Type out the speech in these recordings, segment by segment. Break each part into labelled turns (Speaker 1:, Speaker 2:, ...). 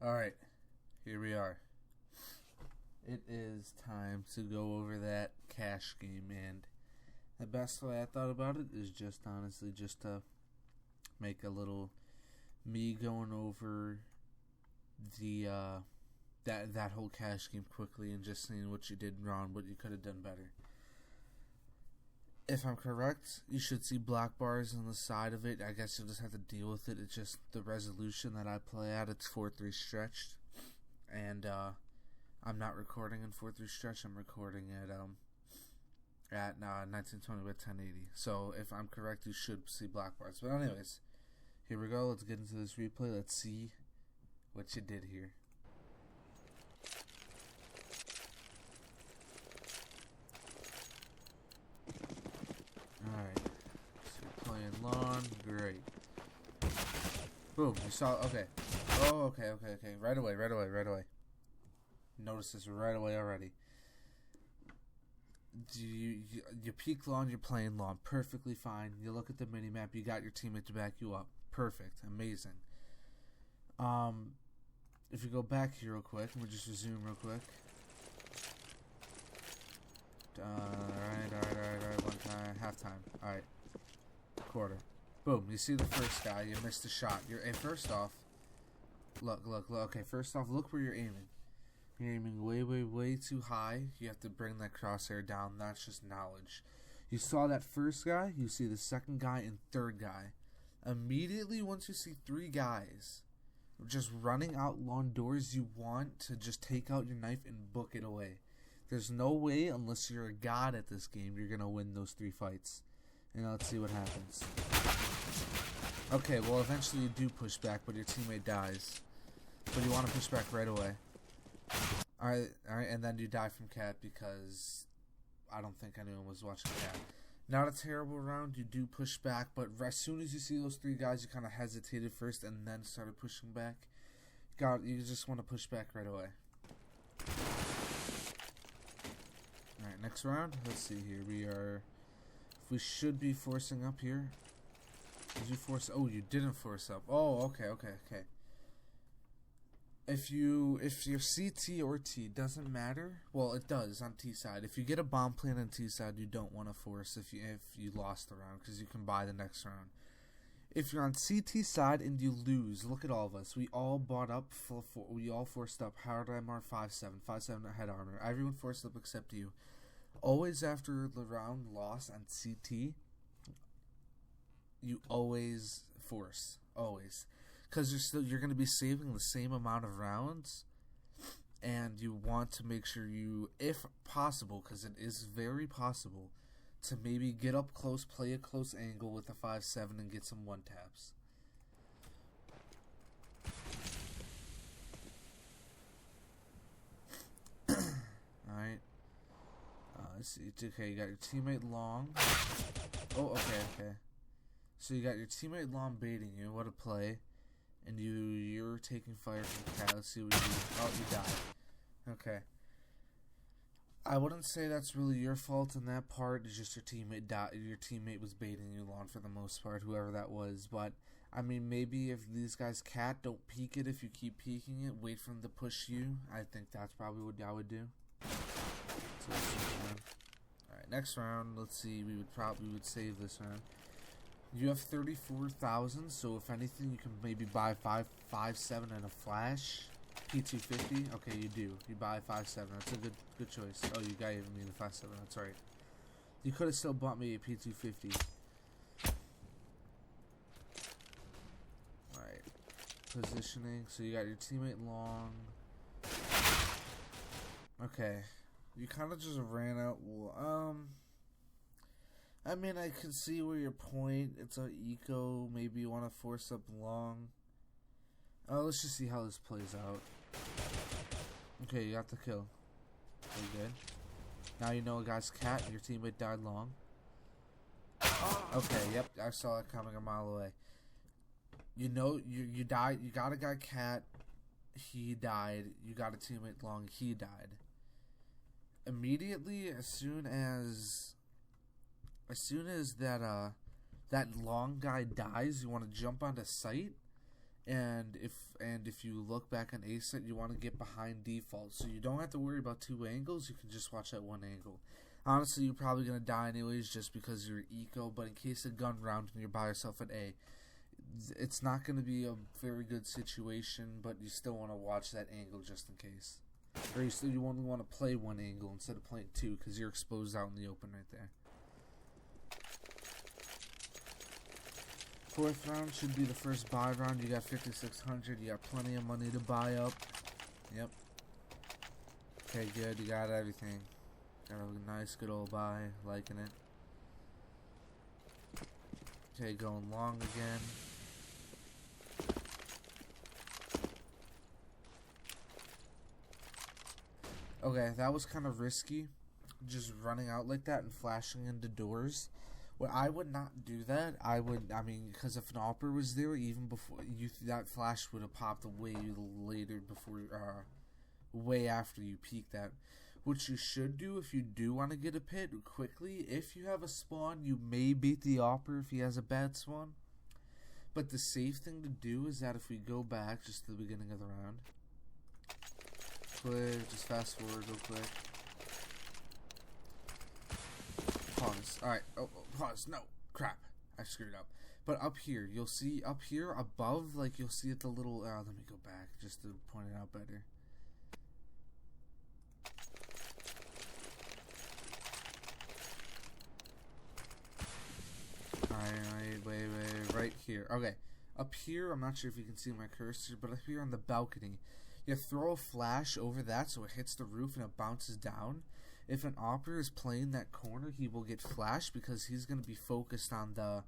Speaker 1: Alright, here we are. It is time to go over that cash game, and the best way I thought about it is just honestly just to make a little me going over the that whole cash game quickly and just seeing what you did wrong, what you could have done better. If I'm correct, you should see black bars on the side of it. I guess you'll just have to deal with it. It's just the resolution that I play at. It's 4:3 stretched, and I'm not recording in 4:3 stretch. I'm recording at 1920 by 1080. So if I'm correct, you should see black bars. But anyways, here we go. Let's get into this replay. Let's see what you did here. Alright, so you're playing lawn, great. Boom, you saw, okay. Oh, okay. Right away. Notice this right away already. You peek lawn, you're playing lawn, perfectly fine. You look at the mini map, you got your teammate to back you up. Perfect, amazing. If you go back here real quick, we'll just resume real quick. Alright, one time, halftime. Alright, quarter. Boom, you see the first guy, you missed the shot. First off, look, okay, first off, look where you're aiming. You're aiming way too high. You have to bring that crosshair down. That's just knowledge. You saw that first guy, you see the second guy and third guy. Immediately once you see three guys just running out lawn doors, you want to just take out your knife and book it away. There's no way, unless you're a god at this game, you're going to win those three fights. And let's see what happens. Okay, well, eventually you do push back, but your teammate dies. But you want to push back right away. Alright, and then you die from cat because I don't think anyone was watching cat. Not a terrible round, you do push back, but as soon as you see those three guys, you kind of hesitated first and then started pushing back. You just want to push back right away. Alright, next round. Let's see here. We should be forcing up here. Did you force? Oh, you didn't force up. Oh, okay. If you're CT or T, doesn't matter. Well, it does on T side. If you get a bomb plant on T side, you don't want to force if you lost the round, because you can buy the next round. If you're on CT side and you lose, look at all of us. We all bought up. We all forced up. Hard MR 5.7 head armor. Everyone forced up except you. Always after the round loss on CT, you always force. Always. Because you're going to be saving the same amount of rounds, and you want to make sure you, if possible, because it is very possible, to maybe get up close, play a close angle with a 5.7 and get some one taps. Alright. Let's see. Okay, you got your teammate long. Oh, okay. So you got your teammate long baiting you. What a play. And you're taking fire from cat. Let's see what you do. Oh, you died. Okay. I wouldn't say that's really your fault in that part. It's just your teammate died. Your teammate was baiting you long for the most part, whoever that was. But I mean, maybe if these guys cat, don't peek it. If you keep peeking it, wait for them to push you. I think that's probably what I would do. So alright, next round. Let's see. We would save this round. You have 34,000, so if anything, you can maybe buy 5.7 and a flash. P250. Okay, you do. You buy 5.7. That's a good choice. Oh, you got even me the 5.7. That's right. You could have still bought me a P250. Alright. Positioning. So you got your teammate long. Okay. You kind of just ran out. I mean, I can see where your point. It's an eco. Maybe you want to force up long. Let's just see how this plays out. Okay, you got the kill. Very good. Now you know a guy's cat. Your teammate died long. Okay, yep. I saw it coming a mile away. You know, you died. You got a guy cat. He died. You got a teammate long. He died. Immediately, as soon as that long guy dies, you want to jump onto site And if you look back on ASET, you want to get behind default, so you don't have to worry about two angles. You can just watch that one angle. Honestly, you're probably gonna die anyways, just because you're eco. But in case of gun round and you're by yourself at A, it's not gonna be a very good situation. But you still want to watch that angle just in case, or you only want to play one angle instead of playing two, because you're exposed out in the open right there. Fourth round should be the first buy round. You got 5,600. You got plenty of money to buy up. Yep. Okay, good. You got everything. Got a nice, good old buy. Liking it. Okay, going long again. Okay, that was kind of risky. Just running out like that and flashing into doors. Well, I would not do that. I mean, because if an AWPer was there, even before that flash would have popped way later before, way after you peek that. What you should do if you do want to get a pit quickly, if you have a spawn, you may beat the AWPer if he has a bad spawn. But the safe thing to do is that if we go back just to the beginning of the round, just fast forward real quick. Pause. Alright. Oh, pause. No. Crap. I screwed up. But up here, you'll see, up here above, like, you'll see at the little, let me go back just to point it out better. Alright, wait, right here. Okay. Up here, I'm not sure if you can see my cursor, but up here on the balcony, you throw a flash over that so it hits the roof and it bounces down. If an AWPer is playing that corner, he will get flashed because he's going to be focused on the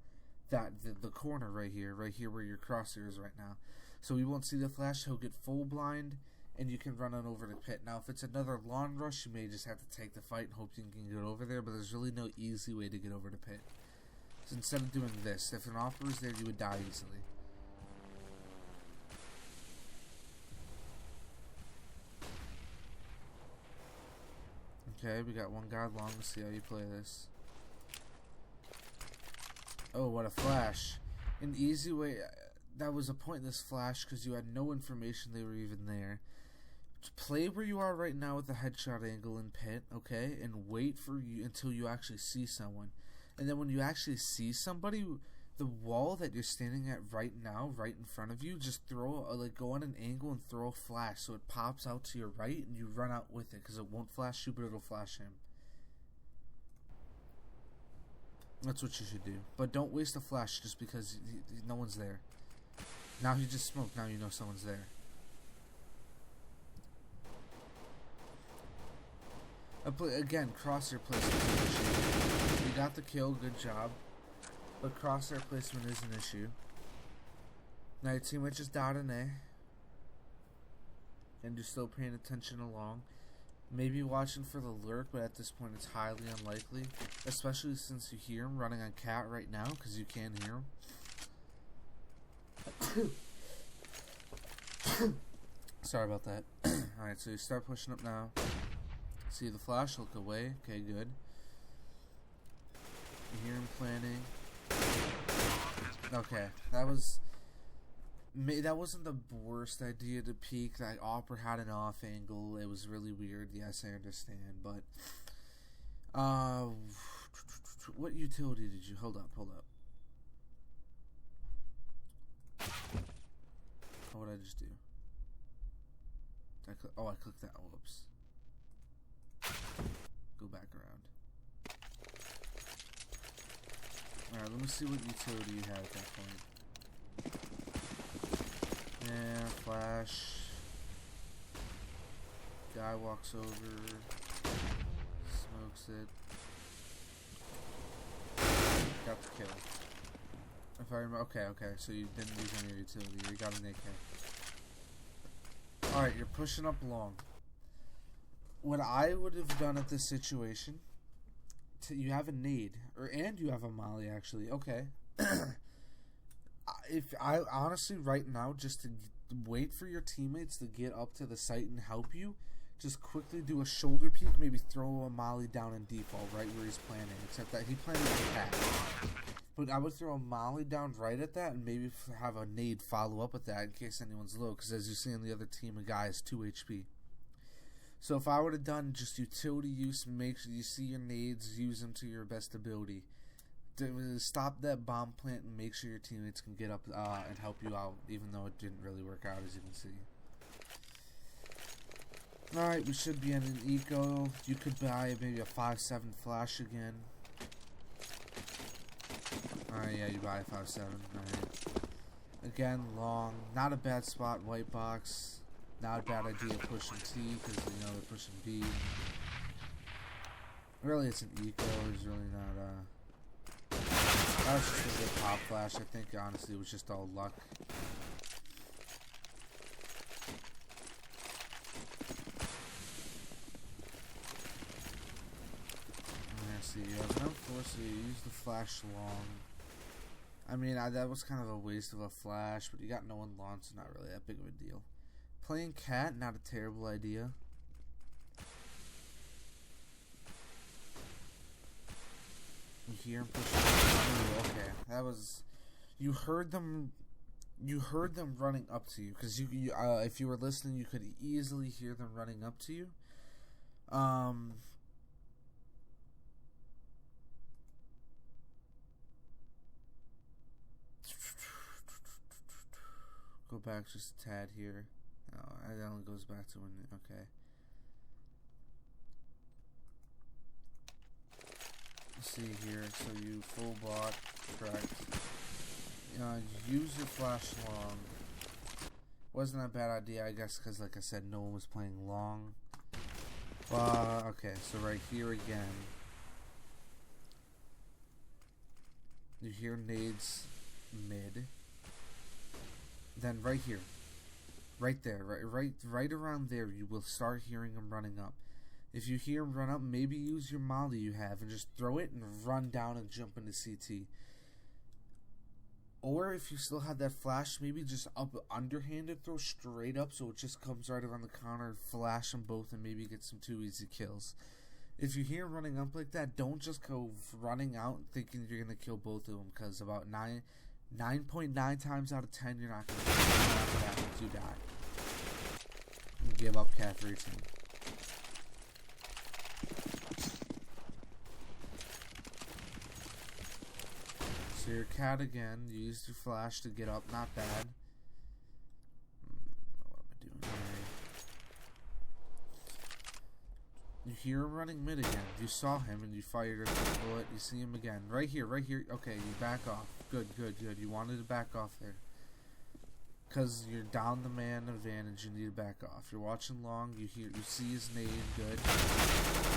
Speaker 1: corner right here where your crosshair is right now. So he won't see the flash, he'll get full blind, and you can run on over the pit. Now, if it's another lawn rush, you may just have to take the fight and hope you can get over there, but there's really no easy way to get over the pit. So instead of doing this, if an AWPer is there, you would die easily. Okay, we got one guy long. Let's see how you play this. Oh, what a flash. An easy way. That was a pointless flash because you had no information they were even there. Play where you are right now with the headshot angle in pit, okay? And wait for you until you actually see someone. And then when you actually see somebody, the wall that you're standing at right now, right in front of you, just throw, go on an angle and throw a flash so it pops out to your right and you run out with it because it won't flash you, but it'll flash him. That's what you should do. But don't waste a flash just because no one's there. Now he just smoked, now you know someone's there. Again, crosshair placement is an issue. You got the kill, good job. But crosshair placement is an issue. Now your teammate just died an A. And you're still paying attention along. Maybe watching for the lurk, but at this point it's highly unlikely. Especially since you hear him running on cat right now, because you can hear him. Sorry about that. Alright, so you start pushing up now. See the flash, look away. Okay, good. You hear him planning. Okay, that wasn't the worst idea to peek. That AWPer had an off angle. It was really weird. Yes, I understand, but what utility did you hold up? What did I just do? I clicked that. Whoops. Go back around. Alright, let me see what utility you had at that point. Yeah, flash. Guy walks over. Smokes it. Got the kill. If I remember, okay, so you didn't use any of your utility. You got an AK. Alright, you're pushing up long. What I would have done at this situation, you have a nade, and you have a molly actually. Okay. If I honestly right now, just to wait for your teammates to get up to the site and help you, just quickly do a shoulder peek, maybe throw a molly down in default right where he's planning. Except that he planted on cat. But I would throw a molly down right at that and maybe have a nade follow up with that in case anyone's low. Because as you see on the other team, a guy has 2 HP. So if I would have done just utility use, make sure you see your nades, use them to your best ability. Stop that bomb plant and make sure your teammates can get up and help you out, even though it didn't really work out, as you can see. Alright, we should be in an eco. You could buy maybe a 5-7 flash again. Alright, yeah, you buy a 5-7. Alright. Again, long. Not a bad spot, white box. Not a bad idea pushing T, because, you know, they're pushing B. Really, it's an eco. There's really not, that was just a good pop flash. I think, honestly, it was just all luck. See, you have no force, so you use the flash long. I mean, that was kind of a waste of a flash, but you got no one launch, so not really that big of a deal. Playing cat, not a terrible idea. You hear him pushing. Oh, okay, that was. You heard them running up to you, because if you were listening, you could easily hear them running up to you. Go back just a tad here. Oh, it only goes back to when. Okay. Let's see here. So you full block, correct? Use your flash long. Wasn't a bad idea, I guess, because like I said, no one was playing long. Okay, so right here again. You hear nades mid. Then right here, right there, right around there, you will start hearing them running up. If you hear them run up, maybe use your molly you have and just throw it and run down and jump into CT. Or if you still have that flash, maybe just up underhanded throw straight up so it just comes right around the counter, flash them both, and maybe get some 2 easy kills. If you hear them running up like that, don't just go running out thinking you're going to kill both of them, because about 9.9 times out of 10, you're not going to do that once you die. You give up cat for your team. So your cat again, you used your flash to get up, not bad. What am I doing here? You hear him running mid again. You saw him and you fired a bullet. You see him again. Right here, right here. Okay, you back off. Good, good, good. You wanted to back off there. Because you're down the man advantage, you need to back off. You're watching long, you see his nade, good.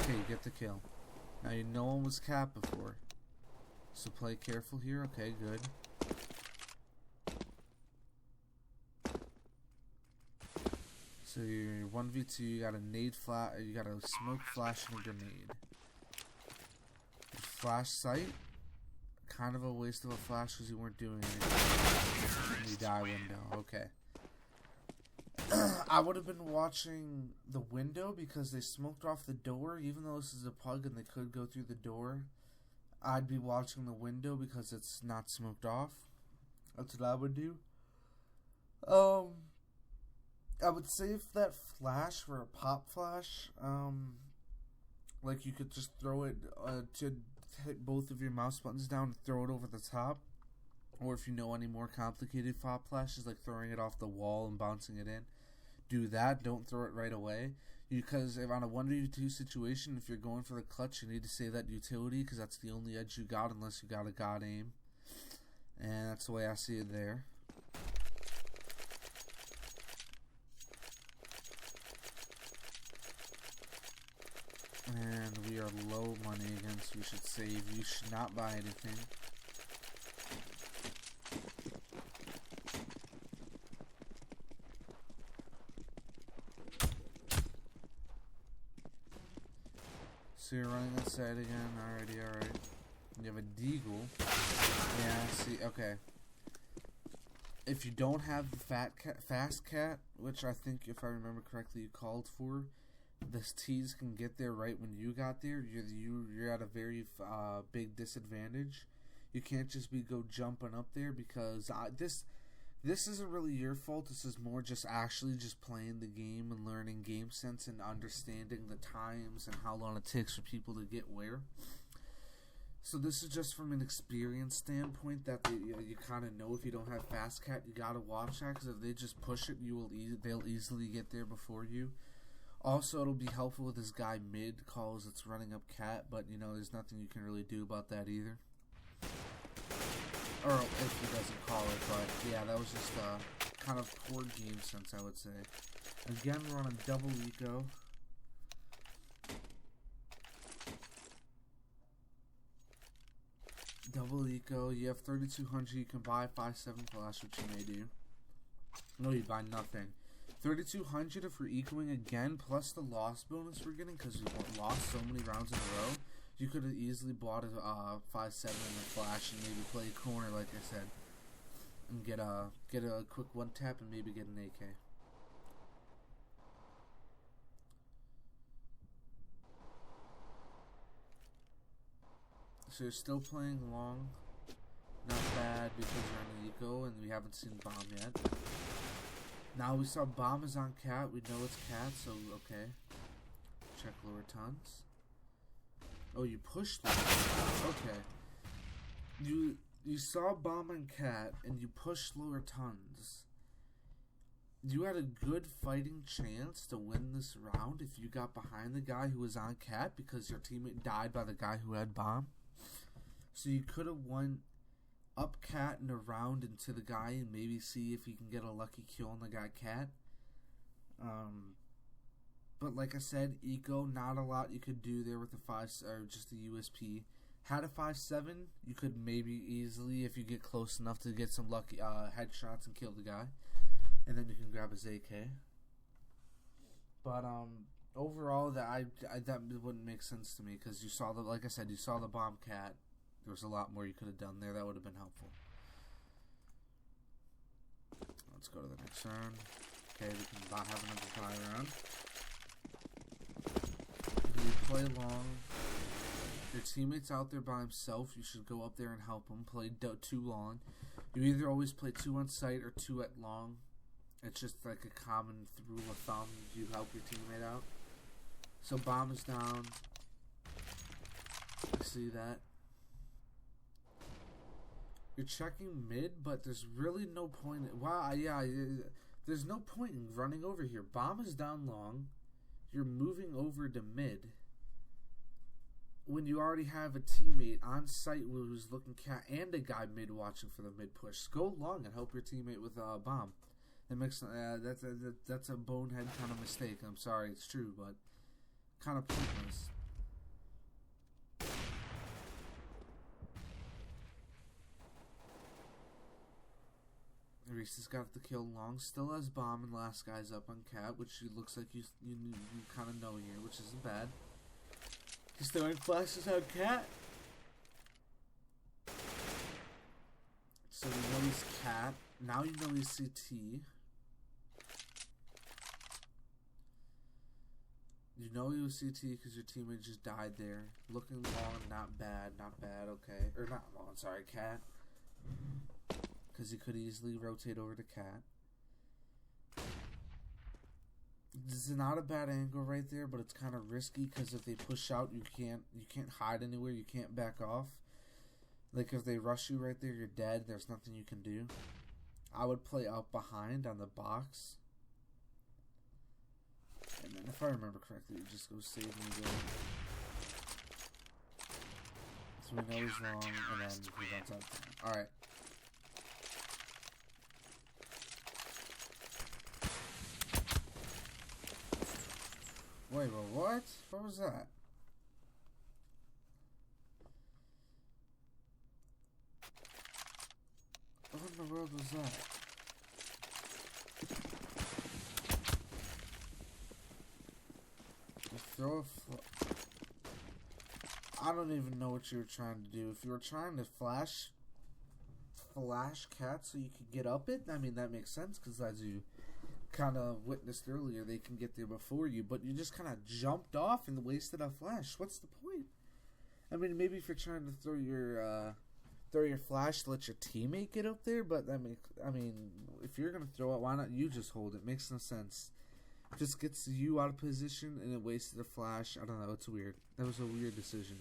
Speaker 1: Okay, you get the kill. Now you know one was capped before. So play careful here, okay, good. So you're 1v2, you got a nade flash, you got a smoke flash and a grenade. Flash sight, kind of a waste of a flash because you weren't doing anything. You die window, okay. I would have been watching the window because they smoked off the door, even though this is a pug and they could go through the door. I'd be watching the window because it's not smoked off. That's what I would do. I would save that flash for a pop flash. Like you could just throw it to hit both of your mouse buttons down and throw it over the top. Or if you know any more complicated pop flashes, like throwing it off the wall and bouncing it in, do that. Don't throw it right away. Because if on a 1v2 situation, if you're going for the clutch, you need to save that utility because that's the only edge you got unless you got a god aim. And that's the way I see it there. And we are low money again, so we should save. You should not buy anything. So you're running that side again. Alrighty, alright. You have a deagle. Yeah, see, okay. If you don't have the fast cat, which I think, if I remember correctly, you called for, the T's can get there right when you got there. You're at a very big disadvantage. You can't just go jumping up there because this isn't really your fault. This is more just actually just playing the game and learning game sense and understanding the times and how long it takes for people to get where. So this is just from an experience standpoint that you kind of know if you don't have fast cat, you gotta watch that because if they just push it, they'll easily get there before you. Also, it'll be helpful with this guy mid calls it's running up cat, but there's nothing you can really do about that either. Or if he doesn't call it, but yeah, that was just kind of poor game sense, I would say. Again, we're on a double eco. Double eco, you have 3,200, you can buy 5.7 flash, which you may do. No, you buy nothing. 3,200 if we're ecoing again, plus the loss bonus we're getting, because we lost so many rounds in a row. You could have easily bought a 5.7 and a flash and maybe play a corner, like I said. And get a quick one tap and maybe get an AK. So you're still playing long. Not bad because you're on an eco and we haven't seen bomb yet. Now we saw bomb is on cat. We know it's cat, so okay. Check lower tons. Oh, you pushed them. Okay. You saw bomb on cat and you pushed lower tons. You had a good fighting chance to win this round if you got behind the guy who was on cat because your teammate died by the guy who had bomb. So you could have won up cat and around into the guy and maybe see if you can get a lucky kill on the guy cat. But like I said, eco, not a lot you could do there with the 5 or just the USP. Had a 5.7, you could maybe easily, if you get close enough to get some lucky headshots and kill the guy, and then you can grab his AK. But overall, that wouldn't make sense to me because you saw like I said, you saw the bomb cat. There was a lot more you could have done there that would have been helpful. Let's go to the next round. Okay, we can not have another buy round. If you play long, your teammate's out there by himself, you should go up there and help him. Play too long. You either always play 2 on site or 2 at long. It's just like a common rule of thumb. You help your teammate out. So bomb is down. You see that? You're checking mid, but there's really no point. Wow, yeah, there's no point in running over here. Bomb is down long. You're moving over to mid when you already have a teammate on site who's looking cat and a guy mid watching for the mid push. Go long and help your teammate with a bomb. That makes that's a bonehead kind of mistake. I'm sorry, it's true, but kind of pointless. Reese has got the kill long, still has bomb, and last guy's up on cat, which looks like you kind of know here, which isn't bad. He's throwing flashes on cat. So you know he's cat. Now you know he's CT. You know he was CT because your teammate just died there. Looking long, not bad, okay. Or not long, sorry, cat. Because he could easily rotate over to cat. This is not a bad angle right there, but it's kind of risky because if they push out, you can't hide anywhere. You can't back off. Like if they rush you right there, you're dead. There's nothing you can do. I would play up behind on the box, and then if I remember correctly, you just go save me there. So we know he's long, and then he runs out. All right. Wait, but what? What was that? What in the world was that? Throw a I don't even know what you were trying to do. If you were trying to flash cat so you could get up it, I mean, that makes sense because as you kind of witnessed earlier, they can get there before you, but you just kind of jumped off and wasted a flash. What's the point? I mean, maybe if you're trying to throw your throw your flash to let your teammate get up there, but I mean, if you're gonna throw it, why not you just hold it? Makes no sense. Just gets you out of position and it wasted a flash. I don't know. It's weird. That was a weird decision.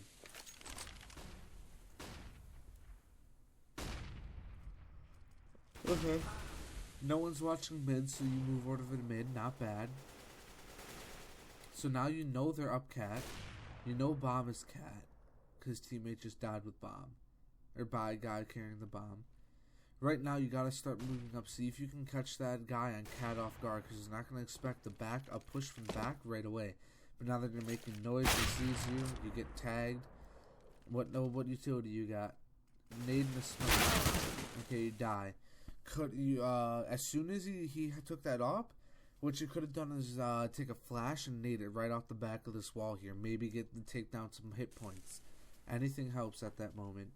Speaker 1: Okay. No one's watching mid, so you move over to mid. Not bad. So now you know they're up cat. You know bomb is cat. Because teammate just died with bomb. Or by a guy carrying the bomb. Right now you gotta start moving up. See if you can catch that guy on cat off guard. Because he's not going to expect a push from back right away. But now that you're making noise, he sees you. You get tagged. What utility you got? Nade in the smoke. Okay, you die. Could you as soon as he took that up, what you could have done is take a flash and nade it right off the back of this wall here. Maybe take down some hit points. Anything helps at that moment.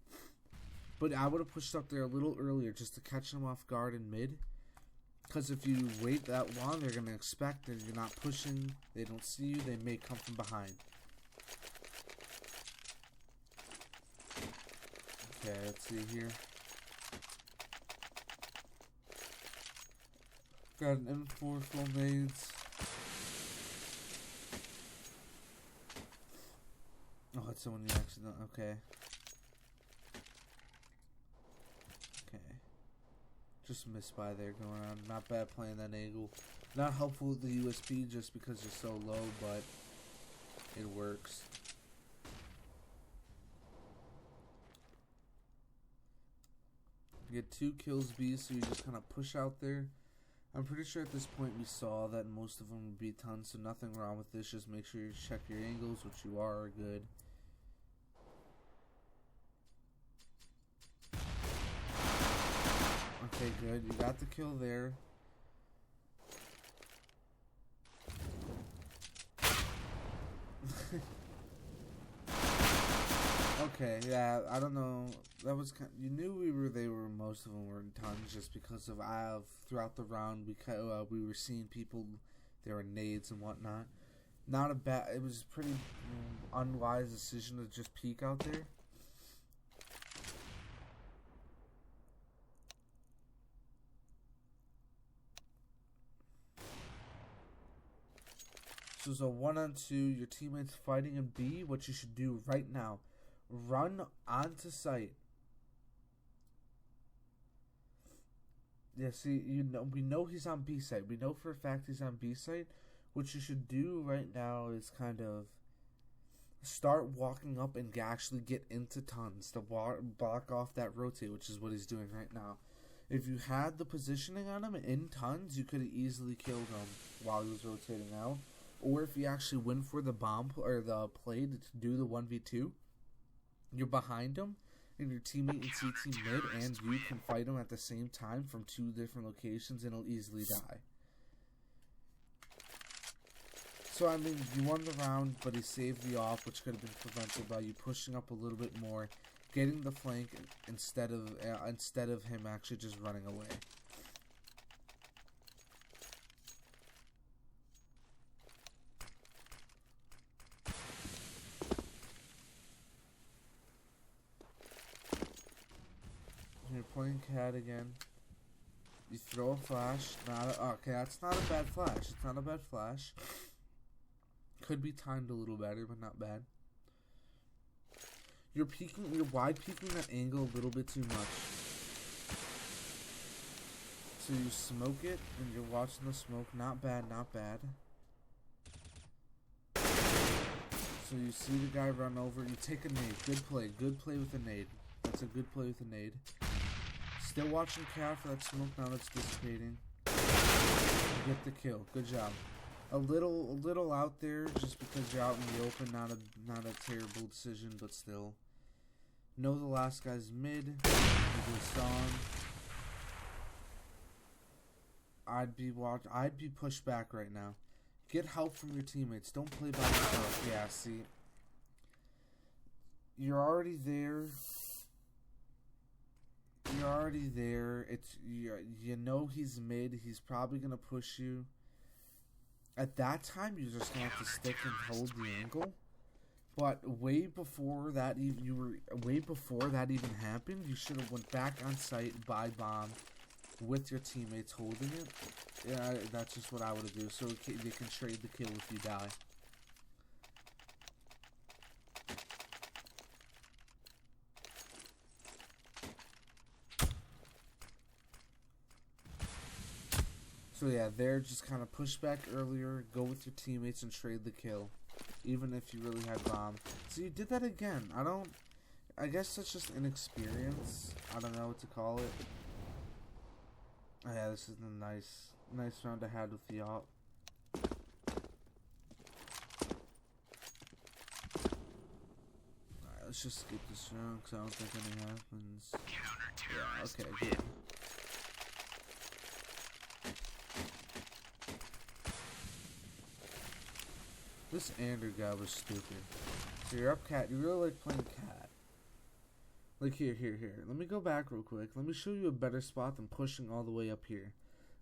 Speaker 1: But I would have pushed up there a little earlier just to catch them off guard in mid. Because if you wait that long, they're going to expect that you're not pushing. They don't see you. They may come from behind. Okay, let's see here. Got an M4 full nades. Oh, it's someone you accident. Okay. Okay. Just missed by there going on. Not bad playing that angle. Not helpful with the USP just because you're so low, but it works. You get 2 kills B, so you just kind of push out there. I'm pretty sure at this point we saw that most of them would be tons, so nothing wrong with this. Just make sure you check your angles, which you are good. Okay, good. You got the kill there. Okay, yeah, I don't know. That was you knew most of them were in tons just because of throughout the round we were seeing people, there were nades and whatnot. Not a bad. It was a pretty unwise decision to just peek out there. So it's a 1-on-2. Your teammates fighting in B. What you should do right now: run onto site. Yeah, see, we know he's on B site. We know for a fact he's on B site. What you should do right now is kind of start walking up and actually get into tons to block off that rotate, which is what he's doing right now. If you had the positioning on him in tons, you could have easily killed him while he was rotating out. Or if you actually went for the bomb or the play to do the 1v2, you're behind him. And your teammate in CT mid and you can fight him at the same time from 2 different locations and he'll easily die. So, I mean, you won the round, but he saved the off, which could have been prevented by you pushing up a little bit more, getting the flank instead of him actually just running away. You're playing cat again. You throw a flash. Okay, that's not a bad flash. It's not a bad flash. Could be timed a little better, but not bad. You're wide peeking that angle a little bit too much. So you smoke it, and you're watching the smoke. Not bad, not bad. So you see the guy run over. You take a nade. Good play with a nade. That's a good play with a nade. Still watching cat for that smoke now that's dissipating. You get the kill. Good job. A little out there just because you're out in the open. Not a terrible decision, but still. Know the last guy's mid. You do a song. I'd be pushed back right now. Get help from your teammates. Don't play by yourself. Yeah, see. You're already there. You know he's mid. He's probably gonna push you. At that time, you're just gonna have to stick and hold the angle. But way before that, way before that even happened. You should have went back on site, buy bomb, with your teammates holding it. Yeah, that's just what I would do. So they can trade the kill if you die. So yeah, there, just kind of push back earlier, go with your teammates and trade the kill, even if you really had bomb. So you did that again. I guess that's just inexperience. I don't know what to call it. Oh yeah, this is a nice round I had with the op. Alright, let's just skip this round because I don't think anything happens. Yeah, okay, good. This Ander guy was stupid. So you're up cat. You really like playing cat. Like here. Let me go back real quick. Let me show you a better spot than pushing all the way up here.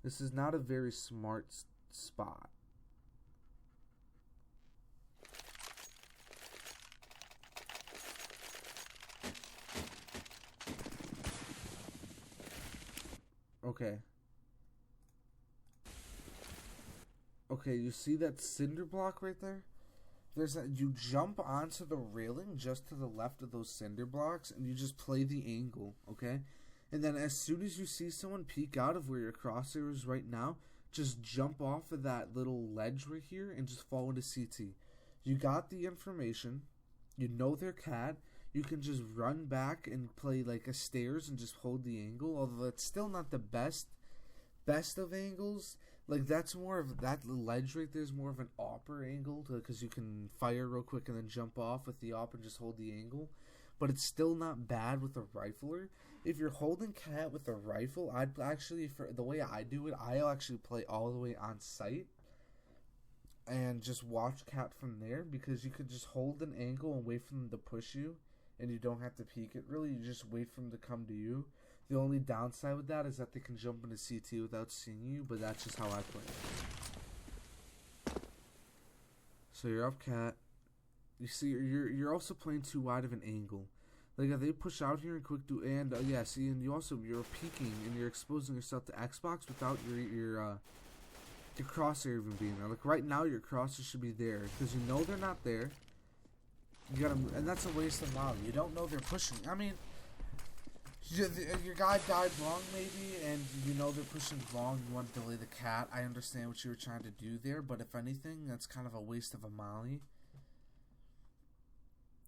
Speaker 1: This is not a very smart spot. Okay. Okay, you see that cinder block right there? You jump onto the railing just to the left of those cinder blocks and you just play the angle, okay? And then as soon as you see someone peek out of where your crosshair is right now, just jump off of that little ledge right here and just fall into CT. You got the information. You know their cat. You can just run back and play like a stairs and just hold the angle, although it's still not the best of angles. Like, that's more of, that ledge right there is more of an opper angle, because you can fire real quick and then jump off with the op and just hold the angle. But it's still not bad with a rifler. If you're holding cat with a rifle, I'd actually, for the way I do it, I'll actually play all the way on site and just watch cat from there, because you could just hold an angle and wait for them to push you, and you don't have to peek it really. You just wait for them to come to you. The only downside with that is that they can jump into CT without seeing you, but that's just how I play it. So you're up cat. You see, you're also playing too wide of an angle. Like, if they push out here and quick do, and yeah, see, and you're peeking and you're exposing yourself to Xbox without your crosshair even being there. Like right now, your crosshair should be there because you know they're not there. You gotta, and that's a waste of ammo. You don't know they're pushing. I mean, your guy died wrong maybe, and you know they're pushing wrong. You want to delay the cat. I understand what you were trying to do there, but if anything, that's kind of a waste of a molly.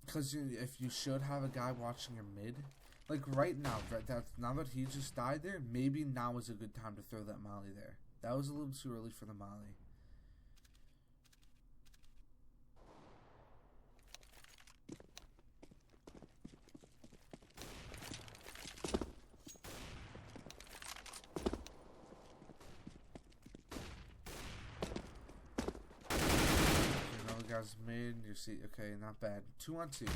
Speaker 1: Because if you should have a guy watching your mid, like right now, now that he just died there, maybe now is a good time to throw that molly there. That was a little too early for the molly. Guys mid, you see, okay, not bad. 2-on-2.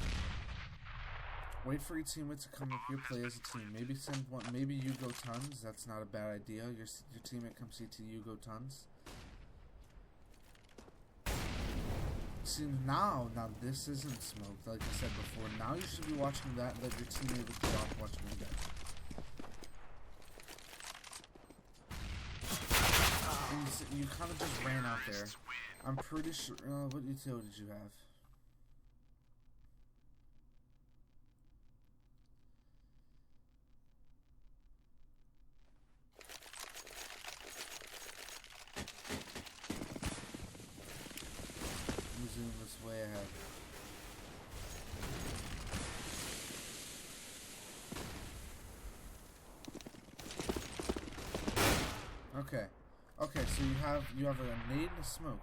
Speaker 1: Wait for your teammate to come up here, play as a team. Maybe send one, maybe you go tons. That's not a bad idea. Your teammate comes CT, you go tons. See, now this isn't smoked, like I said before. Now you should be watching that, let your teammate with the drop watch me get. And you kind of just ran out there. I'm pretty sure. What utility did you have? Let me zoom this way ahead. Okay. Okay, so you have a nade and a smoke.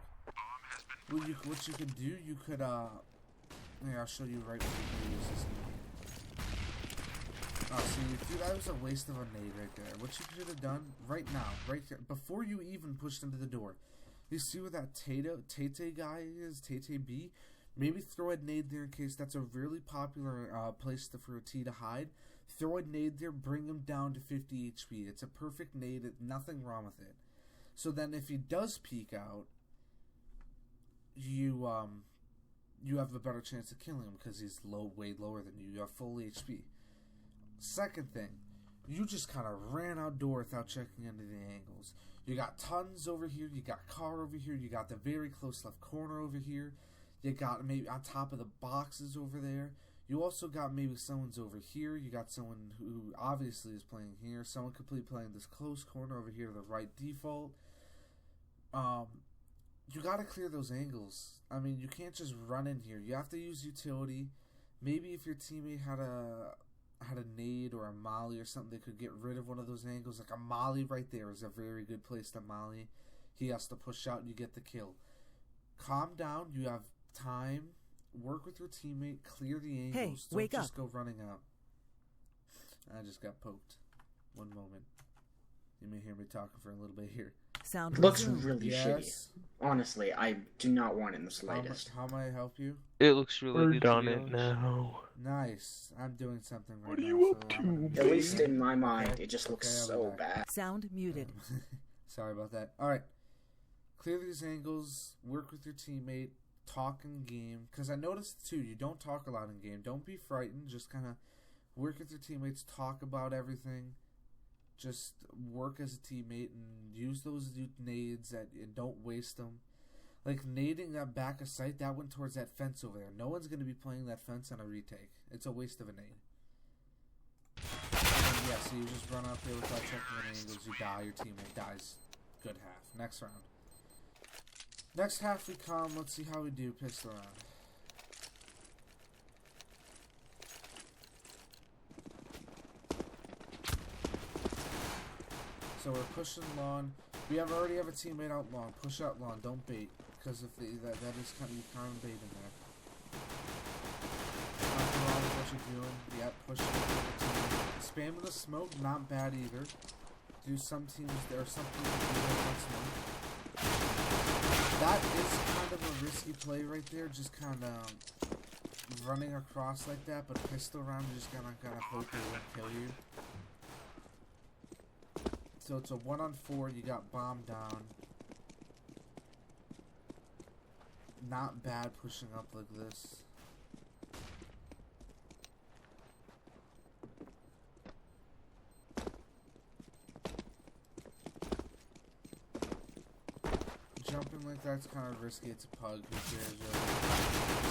Speaker 1: What you could do, you could here, I'll show you right when you can use this nade. Oh, see, dude, that was a waste of a nade right there. What you should have done right now, right there, before you even pushed into the door. You see where that Tate guy is, Tate B? Maybe throw a nade there in case that's a really popular place for a T to hide. Throw a nade there, bring him down to 50 HP. It's a perfect nade, nothing wrong with it. So then if he does peek out, you you have a better chance of killing him because he's way lower than you. You have full HP. Second thing, you just kind of ran outdoor without checking into the angles. You got tons over here. You got car over here. You got the very close left corner over here. You got maybe on top of the boxes over there. You also got maybe someone's over here. You got someone who obviously is playing here. Someone could be playing this close corner over here to the right default. You got to clear those angles. I mean, you can't just run in here. You have to use utility. Maybe if your teammate had a nade or a molly or something, they could get rid of one of those angles. Like a molly right there is a very good place to molly. He has to push out and you get the kill. Calm down. You have time. Work with your teammate. Clear the angles.
Speaker 2: Hey, wake
Speaker 1: Don't
Speaker 2: up.
Speaker 1: just go running out. I just got poked. One moment. You may hear me talking for a little bit here.
Speaker 2: Sound
Speaker 3: Looks
Speaker 2: resumed.
Speaker 3: really shitty. Honestly, I do not want it in the slightest.
Speaker 1: How may I help you?
Speaker 4: It looks really
Speaker 5: We're
Speaker 4: good.
Speaker 5: done
Speaker 4: to be
Speaker 5: it
Speaker 4: honest.
Speaker 5: now.
Speaker 1: Nice. I'm doing something right
Speaker 5: What are
Speaker 1: now.
Speaker 5: you up
Speaker 1: so
Speaker 5: to,
Speaker 1: I'm gonna-
Speaker 3: At least in my mind,
Speaker 1: Okay.
Speaker 3: it just looks
Speaker 1: Okay, I'll be
Speaker 3: so
Speaker 1: back.
Speaker 3: bad.
Speaker 2: Sound muted.
Speaker 1: Sorry about that. Alright. Clear these angles. Work with your teammate. Talk in game. Because I noticed, too, you don't talk a lot in game. Don't be frightened. Just kind of work with your teammates. Talk about everything. Just work as a teammate and use those nades and don't waste them. Like, nading that back of sight, that went towards that fence over there. No one's going to be playing that fence on a retake. It's a waste of a nade. And yeah, so you just run out there without checking any angles. You die. Your teammate dies. Good half. Next round. Next half we come. Let's see how we do. Pistol round. So we're pushing lawn. We already have a teammate out lawn. Push out lawn. Don't bait, because if that is kind of baiting there. Nothing wrong with what you're doing. Yep, pushing the teammate. Spamming the smoke, not bad either. Do some teams there are some people who do that smoke. That is kind of a risky play right there. Just kind of running across like that, but pistol round, you're just gonna hope it won't kill you. So it's a 1-on-4, you got bomb down. Not bad pushing up like this. Jumping like that's kind of risky, it's a pug, who cares really.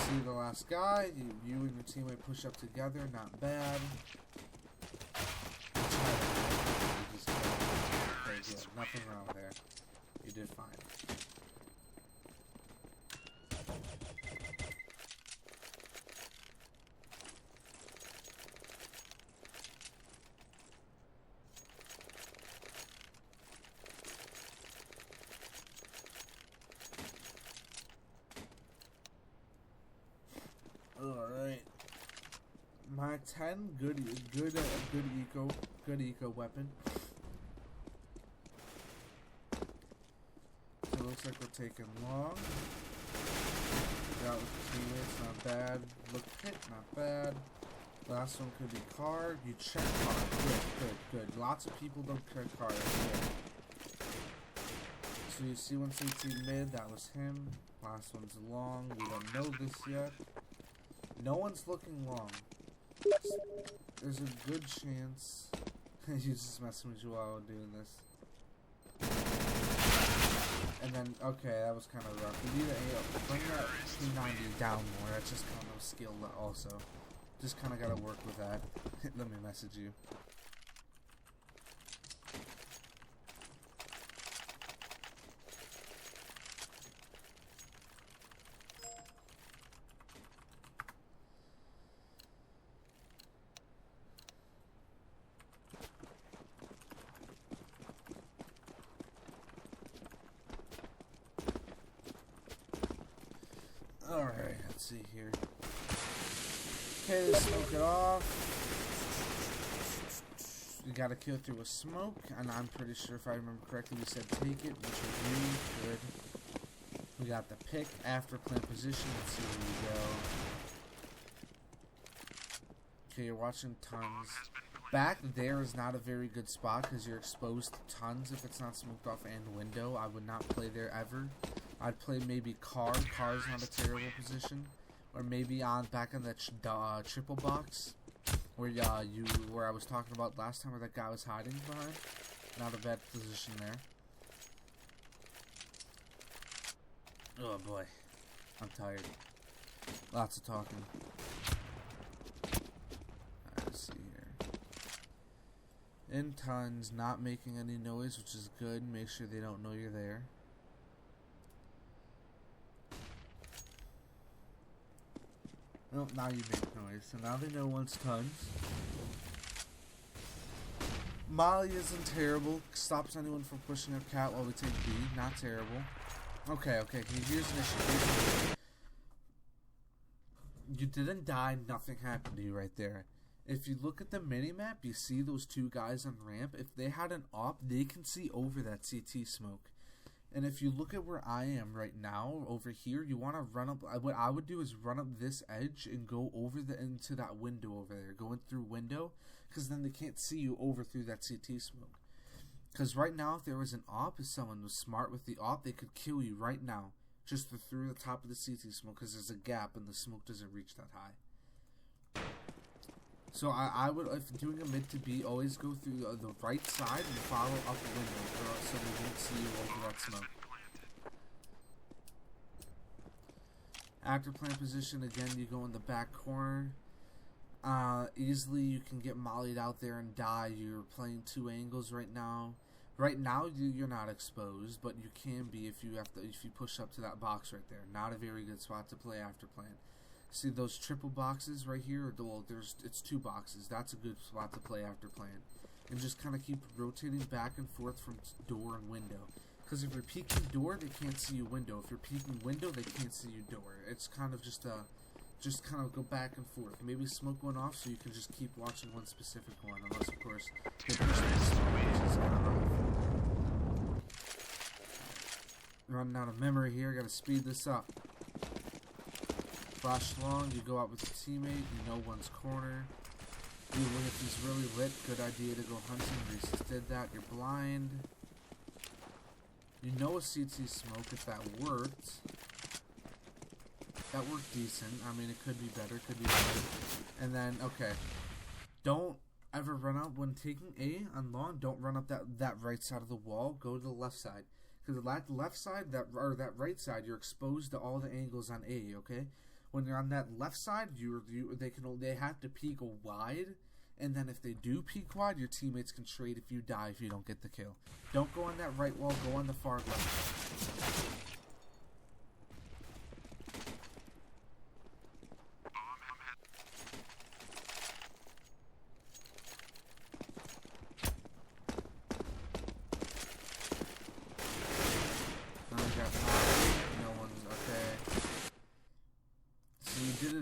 Speaker 1: See the last guy, you and your teammate push up together, not bad. Good. Nothing wrong there. You did fine. Alright. My 10 good eco weapon. Looks like we're taking long. Got with the teammates, not bad. Look hit, not bad. Last one could be car. You check car. Good. Lots of people don't check car. That's good. So you see 1CT mid, that was him. Last one's long. We don't know this yet. No one's looking long. There's a good chance. He's just messing with you while I'm doing this. And then, okay, that was kind of rough. We need to bring that P90 down more. That's just kind of skill also. Just kind of got to work with that. Let me message you. Alright, let's see here. Okay, let's smoke it off. We got a kill through a smoke, and I'm pretty sure if I remember correctly we said take it, which was really good. We got the pick after plant position. Let's see where we go. Okay, you're watching tons. Back there is not a very good spot because you're exposed to tons if it's not smoked off and window. I would not play there ever. I'd play maybe car. Car is not a terrible position. or maybe on back in the triple box where where I was talking about last time, where that guy was hiding behind. Not a bad position there. Oh boy, I'm tired. Lots of talking. Alright, let's see here. In tons, not making any noise, which is good. Make sure they don't know you're there. Nope, now you make noise. So now they know once tons. Molly isn't terrible. Stops anyone from pushing a cat while we take B. Not terrible. Okay. Here's an issue. You didn't die. Nothing happened to you right there. If you look at the minimap, you see those two guys on ramp. If they had an op, they can see over that CT smoke. And if you look at where I am right now, over here, you want to run up. What I would do is run up this edge and go over into that window over there, going through window, because then they can't see you over through that CT smoke. Because right now, if there was an op, if someone was smart with the op, they could kill you right now, just through the top of the CT smoke, because there's a gap and the smoke doesn't reach that high. So I would, if doing a mid to B, always go through the right side and follow up the window so they won't see you over that smoke. After plant position, again, you go in the back corner. Easily you can get mollied out there and die. You're playing two angles right now. Right now you're not exposed, but you can be if you push up to that box right there. Not a very good spot to play after plant. See those triple boxes right here? Well, it's two boxes. That's a good spot to play after plant. And just kind of keep rotating back and forth from door and window. Because if you're peeking door, they can't see you window. If you're peeking window, they can't see you door. It's kind of just kind of go back and forth. Maybe smoke one off so you can just keep watching one specific one. Unless, of course, they push the smoke, which is kind of rough. Running out of memory here. Got to speed this up. Flash long, you go out with your teammate, you know one's corner. Even if he's really lit, good idea to go hunting. Reese did that, you're blind. You know a CT smoke if that worked. That worked decent. I mean, it could be better, could be better. And then, okay. Don't ever run out when taking A on long, don't run up that right side of the wall, go to the left side. Because the left side, that right side, you're exposed to all the angles on A, okay? When you're on that left side, they have to peek wide, and then if they do peek wide, your teammates can trade if you die if you don't get the kill. Don't go on that right wall, go on the far left.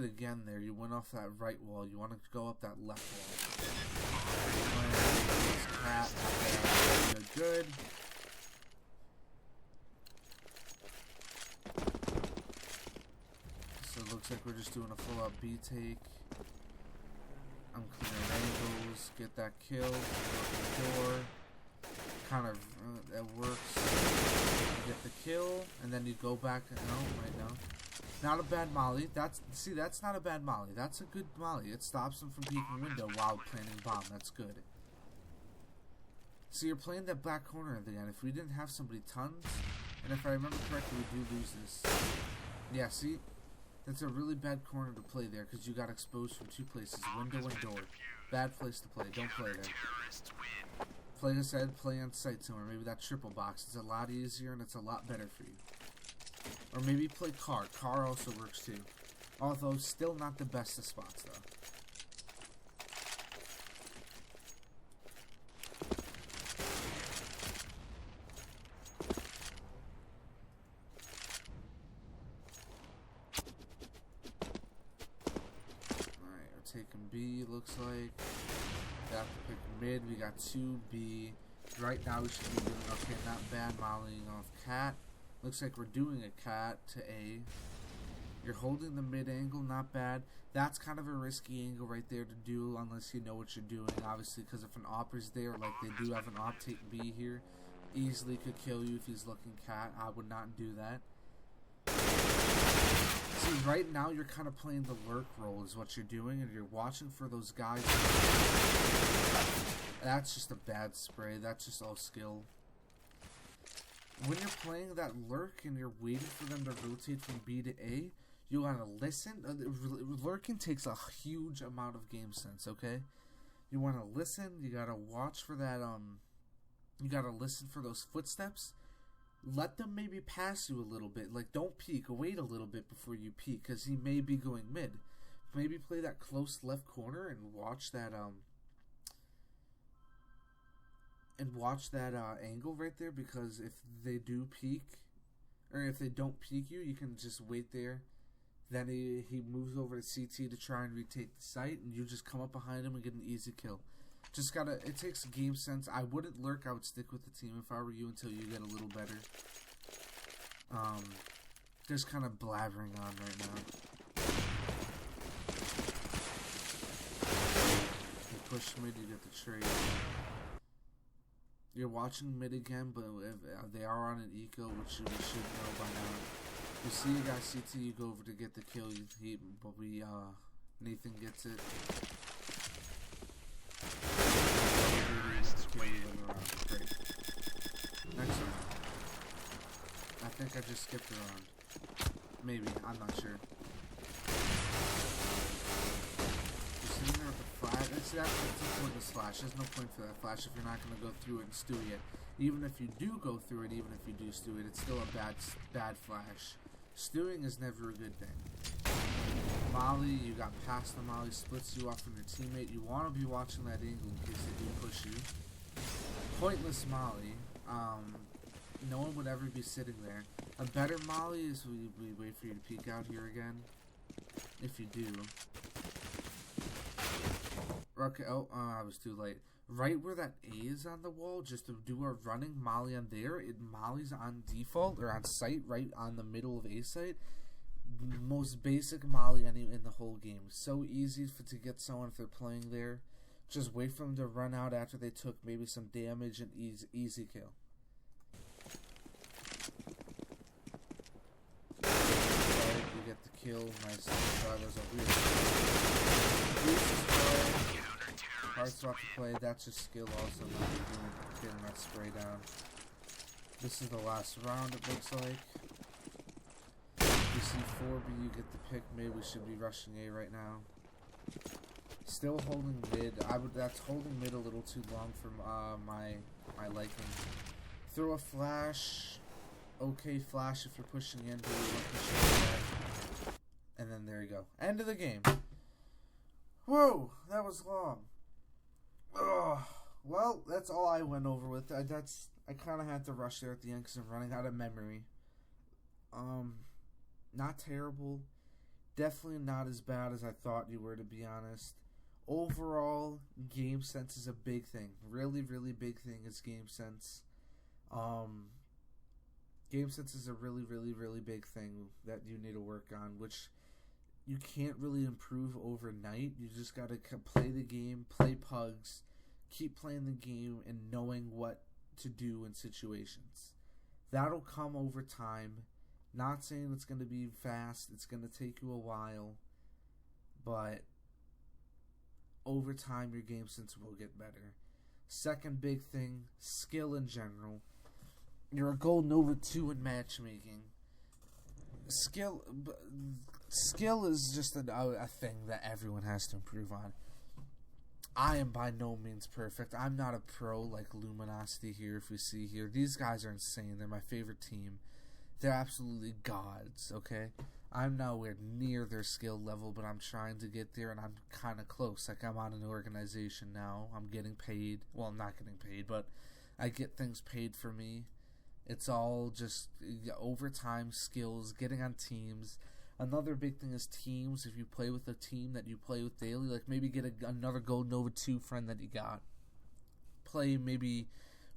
Speaker 1: Again there, you went off that right wall, you want to go up that left wall. Cat, good. So it looks like we're just doing a full up B take. I'm clearing angles, get that kill, open the door. Kind of, that works. You get the kill, and then you go back, no. Not a bad molly. That's not a bad molly. That's a good molly. It stops them from peeking window while planting bomb. That's good. So you're playing that black corner at the end. If we didn't have somebody tons, and if I remember correctly, we do lose this. Yeah, see? That's a really bad corner to play there because you got exposed from two places, window and door. Bad place to play. Don't play there. Play this head, play on site somewhere. Maybe that triple box. It's a lot easier and it's a lot better for you. Or maybe play car. Car also works too. Although still not the best of spots though. Alright, we're taking B, looks like. Got to pick mid, we got 2B. Right now we should be doing okay, not bad modeling off cat. Looks like we're doing a cat to A. You're holding the mid angle, not bad. That's kind of a risky angle right there to do unless you know what you're doing. Obviously, because if an op is there, like they do have an op take B here, easily could kill you if he's looking cat. I would not do that. See, right now you're kind of playing the lurk role is what you're doing, and you're watching for those guys. That's just a bad spray. That's just all skill. When you're playing that lurk and you're waiting for them to rotate from B to A, you gotta listen. Lurking takes a huge amount of game sense, okay? You wanna listen, you gotta watch for that, you gotta listen for those footsteps. Let them maybe pass you a little bit. Like, don't peek. Wait a little bit before you peek, because he may be going mid. Maybe play that close left corner and watch that, angle right there, because if they do peek, or if they don't peek you, you can just wait there. Then he moves over to CT to try and retake the site, and you just come up behind him and get an easy kill. Just gotta, it takes game sense. I wouldn't lurk, I would stick with the team if I were you until you get a little better. Just kind of blabbering on right now. You push mid, you get the trade. You're watching mid again, but if they are on an eco, which we should know by now. You see a guy CT, you go over to get the kill, but Nathan gets it. Great. Next round. I think I just skipped a round. Maybe, I'm not sure. You're sitting there with the flash. That's a pointless flash. There's no point for that flash if you're not going to go through it and stew it. Even if you do go through it, even if you do stew it, it's still a bad flash. Stewing is never a good thing. Molly, you got past the Molly, splits you off from your teammate. You want to be watching that angle in case they do push you. Pointless Molly. No one would ever be sitting there. A better Molly is we wait for you to peek out here again. If you do. Okay, I was too late. Right where that A is on the wall, just to do a running Molly on there. Molly's on default, or on site, right on the middle of A site. Most basic Molly in the whole game. So easy to get someone if they're playing there. Just wait for them to run out after they took maybe some damage and easy kill. Right, you get the kill. Nice. That was a weird spray. Hard swap to play. That's just skill also. Not getting that spray down. This is the last round, it looks like. You see 4B, you get the pick mid. We should be rushing A right now. Still holding mid. That's holding mid a little too long for my liking. Throw a flash. Okay, flash if you're pushing in. And then there you go. End of the game. Whoa, that was long. Ugh. Well, that's all I went over with. I kind of had to rush there at the end because I'm running out of memory. Not terrible. Definitely not as bad as I thought you were, to be honest. Overall, game sense is a big thing. Really, really big thing is game sense. Game sense is a really, really, really big thing that you need to work on, which you can't really improve overnight. You just got to play the game, play pugs, keep playing the game, and knowing what to do in situations. That'll come over time. Not saying it's going to be fast. It's going to take you a while. But over time, your game sense will get better. Second big thing, skill in general. You're a gold Nova 2 in matchmaking. Skill is just a thing that everyone has to improve on. I am by no means perfect. I'm not a pro like Luminosity here, if we see here. These guys are insane. They're my favorite team. They're absolutely gods, okay? I'm nowhere near their skill level, but I'm trying to get there, and I'm kind of close. Like, I'm on an organization now. I'm getting paid. Well, I'm not getting paid, but I get things paid for me. It's all just overtime skills, getting on teams. Another big thing is teams. If you play with a team that you play with daily, like maybe get another Gold Nova 2 friend that you got. Play maybe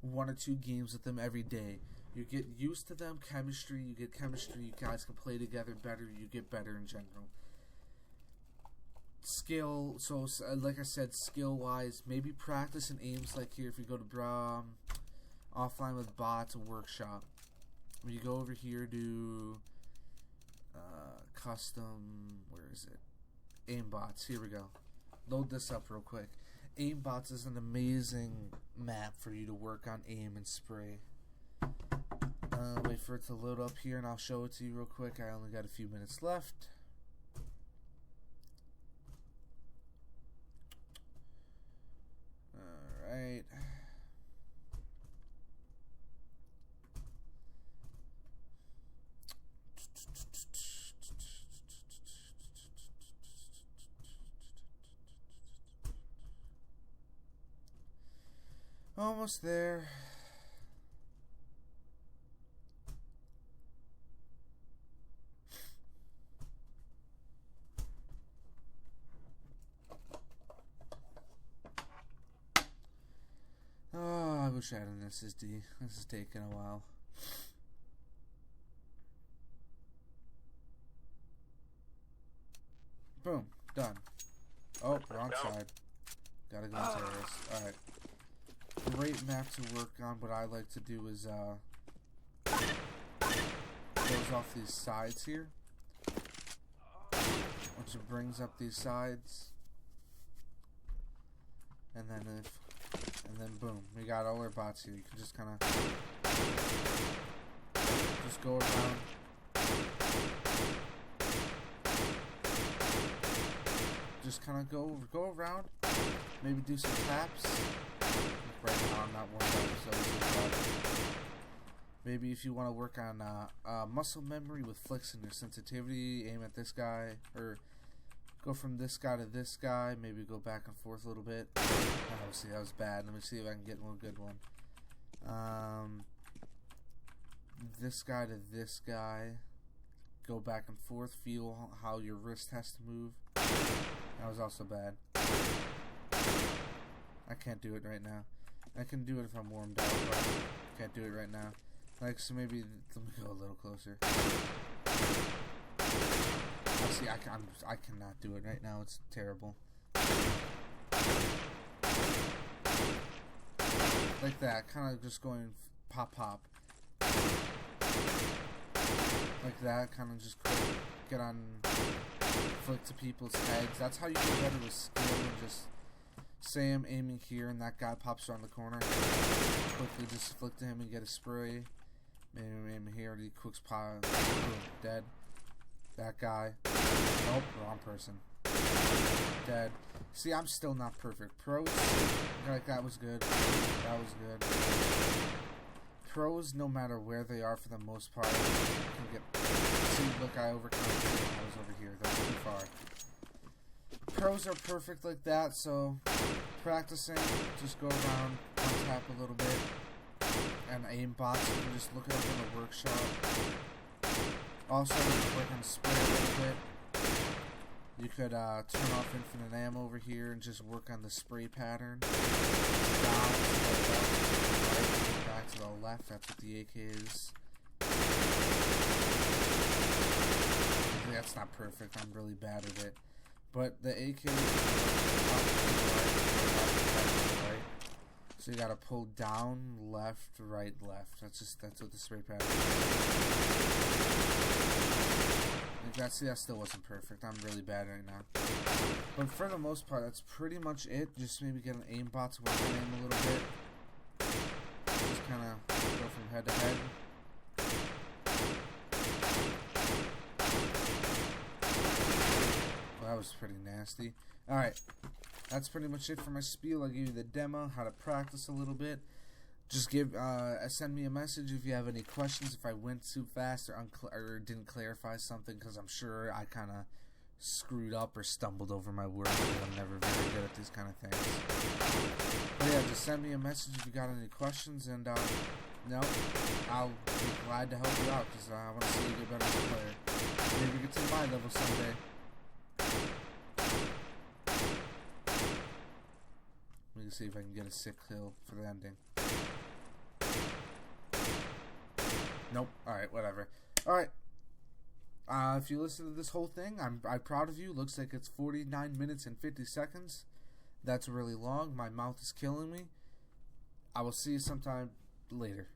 Speaker 1: 1 or 2 games with them every day. You get used to them, chemistry, you get chemistry, you guys can play together better, you get better in general. Skill, so like I said, skill-wise, maybe practice and aims like here if you go to offline with bots, a workshop. When you go over here to custom, where is it? Aimbots, here we go. Load this up real quick. Aimbots is an amazing map for you to work on aim and spray. Wait for it to load up here and I'll show it to you real quick. I only got a few minutes left. Alright. Almost there. Oh, I wish I had an SSD. This is taking a while. Boom. Done. Oh, wrong side. Gotta go terrorist. Alright. Great map to work on. What I like to do is goes off these sides here, which it brings up these sides, and then boom, we got all our bots here. You can just kind of just go around. Just kind of go around. Maybe do some taps. Right now I'm not warmed up, so maybe if you want to work on muscle memory with flicks and your sensitivity, aim at this guy, or go from this guy to this guy, maybe go back and forth a little bit. Oh, see, that was bad. Let me see if I can get one good one. This guy to this guy, go back and forth, feel how your wrist has to move. That was also bad. I can't do it right now. I can do it if I'm warmed up, but I can't do it right now. Like, so maybe, let me go a little closer. See, I cannot do it right now. It's terrible. Like that, kind of just going pop pop. Like that, kind of just get on, flick to people's heads. That's how you get better with skill, and just say I'm aiming here and that guy pops around the corner. Quickly just flick to him and get a spray. Maybe aim here and he quicks pop. Boom, dead. That guy. Nope, wrong person. Dead. See, I'm still not perfect. Pros, like that was good. That was good. Pros, no matter where they are for the most part, can get. See, look, I overcome. I was over here. That's too far. Pros are perfect like that, so practicing, just go around, one tap a little bit, and aim bots, you can just look it up in the workshop. Also, you can work on spray a little bit. You could turn off infinite ammo over here and just work on the spray pattern. Down to the left, right, back to the left, that's what the AK is. That's not perfect, I'm really bad at it. But the AK is right. So you gotta pull down, left, right, left. That's what the spray pattern is. See, that still wasn't perfect. I'm really bad right now. But for the most part, that's pretty much it. Just maybe get an aimbot to work on aim a little bit. Just kinda go from head to head. That was pretty nasty. Alright, that's pretty much it for my spiel. I'll give you the demo, how to practice a little bit. Just send me a message if you have any questions, if I went too fast or didn't clarify something, because I'm sure I kind of screwed up or stumbled over my words, because I'm never very good at these kind of things. But yeah, just send me a message if you got any questions, and I'll be glad to help you out, because I want to see you get better as a player. Maybe get to my level someday. Let me see if I can get a sick kill for the ending. Nope. Alright, whatever. Alright. If you listen to this whole thing, I'm proud of you. Looks like it's 49 minutes and 50 seconds. That's really long. My mouth is killing me. I will see you sometime later.